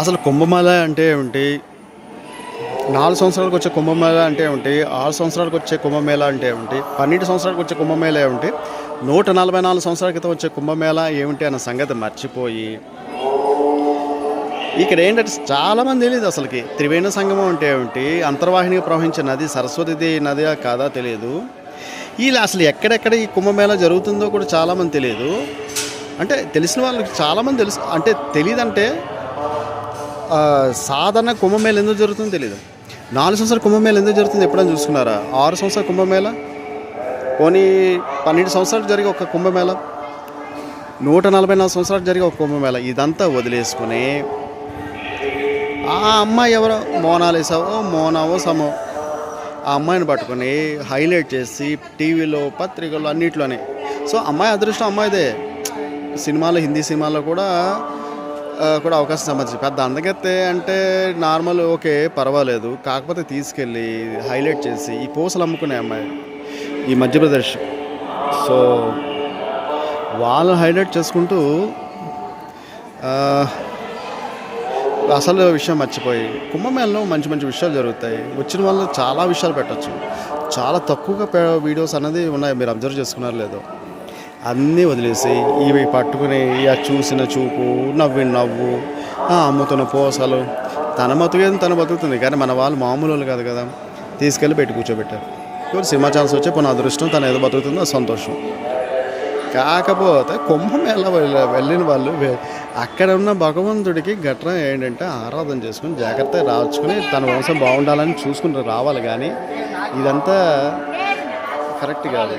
అసలు కుంభమేళ అంటే ఏమిటి? 4 సంవత్సరాలకు వచ్చే కుంభమేళ అంటే ఏమిటి? 6 సంవత్సరాలకు వచ్చే కుంభమేళ అంటే ఏమిటి? 12 సంవత్సరాలకు వచ్చే కుంభమేళ ఏమిటి? 144 సంవత్సరాల క్రితం వచ్చే కుంభమేళ ఏమిటి అన్న సంగతి మర్చిపోయి, ఇక్కడ ఏంటంటే చాలామంది తెలియదు అసలుకి. త్రివేణి సంగమం అంటే ఏమిటి? అంతర్వాహినిగా ప్రవహించే నది సరస్వతి నది కాదా తెలియదు. ఇలా అసలు ఎక్కడెక్కడ ఈ కుంభమేళ జరుగుతుందో కూడా చాలామంది తెలియదు. అంటే తెలిసిన వాళ్ళకి చాలామంది తెలుసు. అంటే తెలియదంటే సాధారణ కుంభమేళ ఎందుకు జరుగుతుందో తెలియదు. 4 సంవత్సరాల కుంభమేళ ఎందుకు జరుగుతుంది ఎప్పుడైనా చూసుకున్నారా? 6 సంవత్సరాల కుంభమేళ, పోనీ 12 సంవత్సరాలకు జరిగే ఒక కుంభమేళ, 144 సంవత్సరాలకు జరిగే ఒక కుంభమేళ, ఇదంతా వదిలేసుకుని ఆ అమ్మాయి ఎవరో మోనాలిసావో మోనావో సమో ఆ అమ్మాయిని పట్టుకొని హైలైట్ చేసి టీవీలో పత్రికల్లో అన్నిట్లోనే. సో అమ్మాయి అదృష్టం అమ్మాయిదే. సినిమాలో హిందీ సినిమాల్లో కూడా అవకాశం సంబంధించి పెద్ద అందగత్తే అంటే నార్మల్, ఓకే పర్వాలేదు. కాకపోతే తీసుకెళ్ళి హైలైట్ చేసి ఈ పూసలు అమ్ముకునే అమ్మాయి ఈ మధ్యప్రదేశ్. సో వాళ్ళు హైలైట్ చేసుకుంటూ అసలు విషయం మర్చిపోయి కుంభమేళలో మంచి మంచి విషయాలు జరుగుతాయి. వచ్చిన వాళ్ళు చాలా విషయాలు పెట్టచ్చు. చాలా తక్కువగా వీడియోస్ అన్నది ఉన్నాయి. మీరు అబ్జర్వ్ చేసుకున్నారు లేదో? అన్నీ వదిలేసి ఇవి పట్టుకుని చూసిన చూపు, నవ్విన నవ్వు, అమ్ముతున్న పూసలు, తన బతుకేది తను బతుకుతుంది. కానీ మన వాళ్ళు మామూలు వాళ్ళు కాదు కదా. తీసుకెళ్ళి పెట్టి కూర్చోబెట్టారు. ఎవరు సినిమా ఛాన్స్ వచ్చే పోనీ అదృష్టం, తను ఏదో బతుకుతుందో సంతోషం. కాకపోతే కుంభమేళ వెళ్ళిన వాళ్ళు అక్కడ ఉన్న భగవంతుడికి గట్రా ఏంటంటే ఆరాధన చేసుకుని జాగ్రత్తగా రాచుకుని తన వంశం బాగుండాలని చూసుకుని రావాలి. కానీ ఇదంతా కరెక్ట్ కాదు.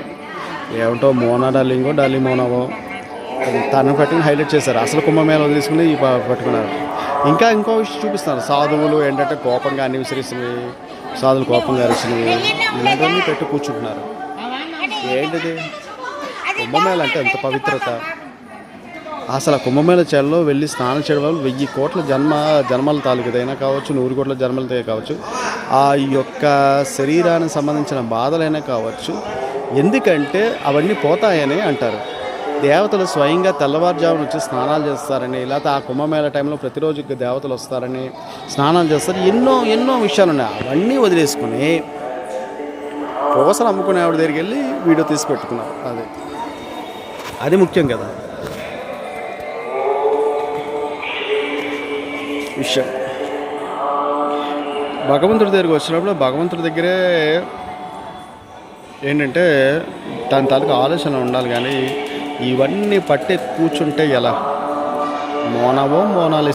ఏమిటో మోనా డార్లింగో డార్లింగ్ మోనావో తను పట్టుకుని హైలైట్ చేశారు. అసలు కుంభమేళ తీసుకుని పట్టుకున్నారు. ఇంకో విషయం చూపిస్తున్నారు. సాధువులు ఏంటంటే కోపంగా అన్ని విసిరిసినవి, సాధువులు కోపంగా అరిచినవి, ఇలాంటివన్నీ పెట్టి కూర్చుంటున్నారు. ఏంటిది? కుంభమేళ అంటే ఎంత పవిత్రత. అసలు ఆ కుంభమేళ చెల్లో వెళ్ళి స్నానం చేయడం వల్ల 1000 కోట్ల జన్మల తాలూకుదైనా కావచ్చు, 100 కోట్ల జన్మలతో కావచ్చు, ఆ యొక్క శరీరానికి సంబంధించిన బాధలైనా కావచ్చు. ఎందుకంటే అవన్నీ పోతాయని అంటారు. దేవతలు స్వయంగా తెల్లవారుజామున వచ్చి స్నానాలు చేస్తారని, లేకపోతే ఆ కుంభమేళ టైంలో ప్రతిరోజు దేవతలు వస్తారని స్నానాలు చేస్తారు. ఎన్నో విషయాలు ఉన్నాయి. అవన్నీ వదిలేసుకుని పూసలు అమ్ముకునే ఆవిడ దగ్గరికి వెళ్ళి వీడియో తీసి పెట్టుకున్నారు. అది ముఖ్యం కదా విషయం. భగవంతుడి దగ్గరికి వచ్చినప్పుడు భగవంతుడి దగ్గరే ఏంటంటే దాని తాలూకు ఆలోచన ఉండాలి. కానీ ఇవన్నీ పట్టి కూర్చుంటే ఎలా? మోనావో మోనాలి